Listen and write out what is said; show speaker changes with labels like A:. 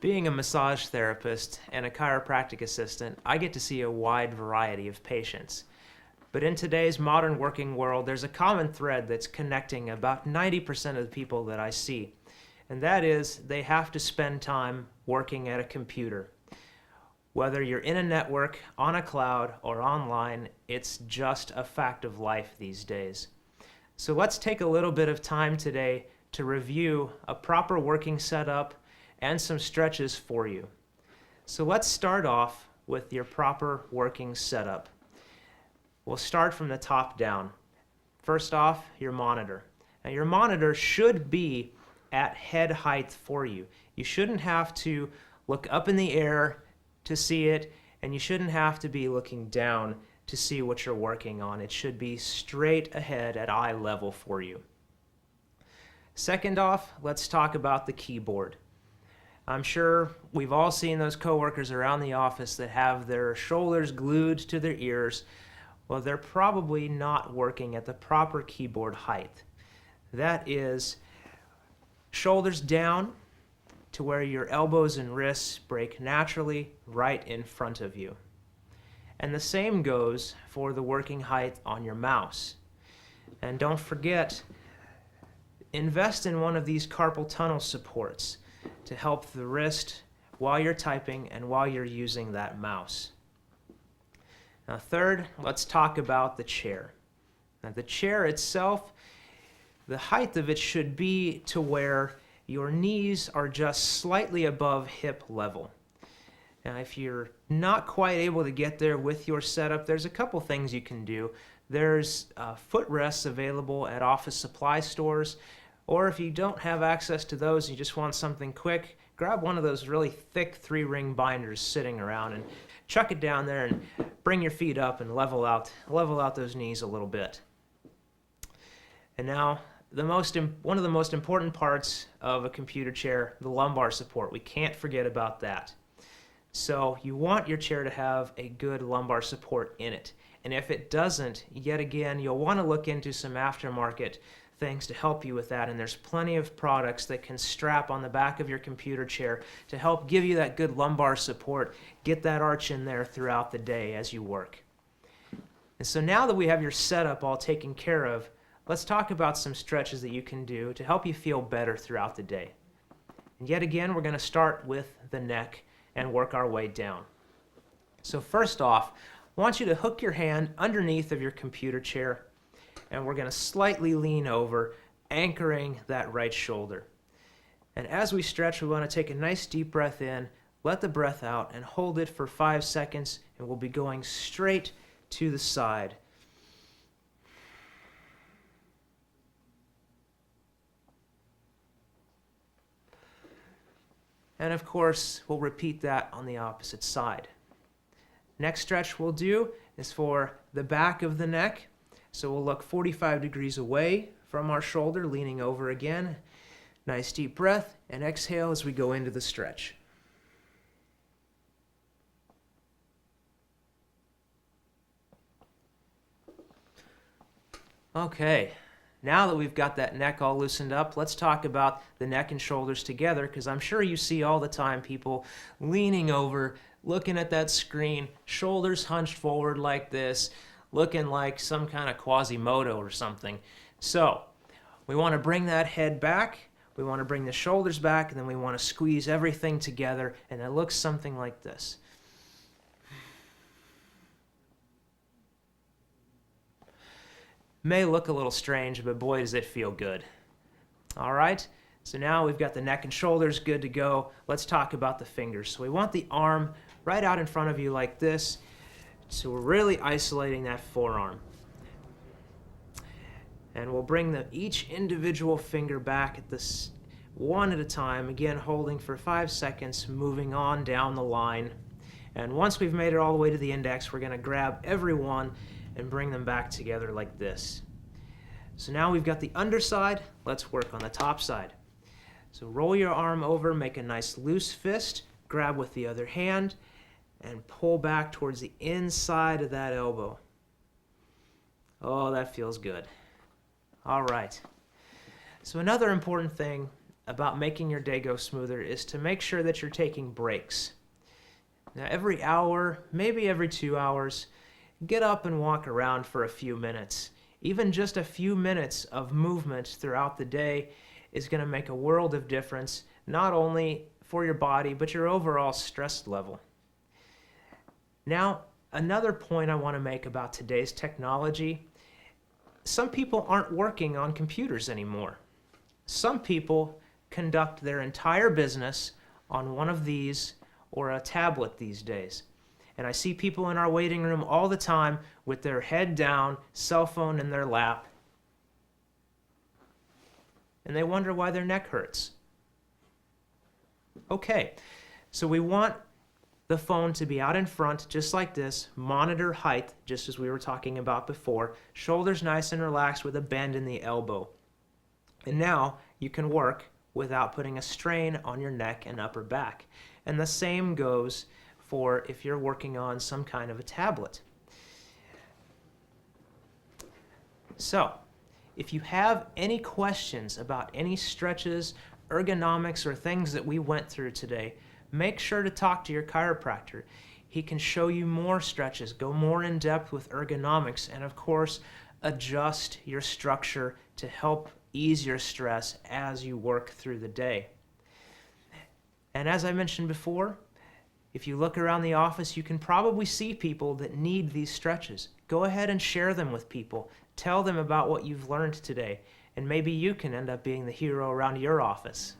A: Being a massage therapist and a chiropractic assistant, I get to see a wide variety of patients. But in today's modern working world, there's a common thread that's connecting about 90% of the people that I see. And that is they have to spend time working at a computer. Whether you're in a network, on a cloud, or online, it's just a fact of life these days. So let's take a little bit of time today to review a proper working setup and some stretches for you. So let's start off with your proper working setup. We'll start from the top down. First off, your monitor. Now your monitor should be at head height for you. You shouldn't have to look up in the air to see it, and you shouldn't have to be looking down to see what you're working on. It should be straight ahead at eye level for you. Second off, let's talk about the keyboard. I'm sure we've all seen those coworkers around the office that have their shoulders glued to their ears. Well, they're probably not working at the proper keyboard height. That is shoulders down to where your elbows and wrists break naturally right in front of you. And the same goes for the working height on your mouse. And don't forget, invest in one of these carpal tunnel supports to help the wrist while you're typing and while you're using that mouse. Now third, let's talk about the chair. Now the chair itself, the height of it should be to where your knees are just slightly above hip level. Now if you're not quite able to get there with your setup, there's a couple things you can do. There's footrests available at office supply stores, or if you don't have access to those, you just want something quick, grab one of those really thick 3-ring binders sitting around and chuck it down there and bring your feet up and level out those knees a little bit. And now, one of the most important parts of a computer chair, the lumbar support. We can't forget about that. So you want your chair to have a good lumbar support in it. And if it doesn't, yet again, you'll want to look into some aftermarket things to help you with that, and there's plenty of products that can strap on the back of your computer chair to help give you that good lumbar support, get that arch in there throughout the day as you work. And so now that we have your setup all taken care of, let's talk about some stretches that you can do to help you feel better throughout the day. And yet again, we're going to start with the neck and work our way down. So first off, I want you to hook your hand underneath of your computer chair, and we're going to slightly lean over, anchoring that right shoulder. And as we stretch, we want to take a nice deep breath in, let the breath out, and hold it for 5 seconds, and we'll be going straight to the side. And of course, we'll repeat that on the opposite side. Next stretch we'll do is for the back of the neck. So we'll look 45 degrees away from our shoulder, leaning over again. Nice deep breath, and exhale as we go into the stretch. Okay, now that we've got that neck all loosened up, let's talk about the neck and shoulders together, because I'm sure you see all the time people leaning over, looking at that screen, shoulders hunched forward like this, looking like some kind of Quasimodo or something. So we want to bring that head back, we want to bring the shoulders back, and then we want to squeeze everything together, and it looks something like this. May look a little strange, but boy does it feel good. All right, so now we've got the neck and shoulders good to go. Let's talk about the fingers. So we want the arm right out in front of you like this. So we're really isolating that forearm. And we'll bring each individual finger back at this one at a time, again holding for 5 seconds, moving on down the line. And once we've made it all the way to the index, we're going to grab every one and bring them back together like this. So now we've got the underside, let's work on the top side. So roll your arm over, make a nice loose fist, grab with the other hand, and pull back towards the inside of that elbow. Oh, that feels good. All right. So another important thing about making your day go smoother is to make sure that you're taking breaks. Now, every hour, maybe every 2 hours, get up and walk around for a few minutes. Even just a few minutes of movement throughout the day is going to make a world of difference, not only for your body, but your overall stress level. Now, another point I want to make about today's technology, some people aren't working on computers anymore. Some people conduct their entire business on one of these or a tablet these days. And I see people in our waiting room all the time with their head down, cell phone in their lap, and they wonder why their neck hurts. Okay, so we want the phone to be out in front just like this, monitor height just as we were talking about before, shoulders nice and relaxed with a bend in the elbow. And now you can work without putting a strain on your neck and upper back. And the same goes for if you're working on some kind of a tablet. So, if you have any questions about any stretches, ergonomics, or things that we went through today, make sure to talk to your chiropractor. He can show you more stretches, go more in depth with ergonomics, and of course, adjust your structure to help ease your stress as you work through the day. And as I mentioned before, if you look around the office, you can probably see people that need these stretches. Go ahead and share them with people. Tell them about what you've learned today, and maybe you can end up being the hero around your office.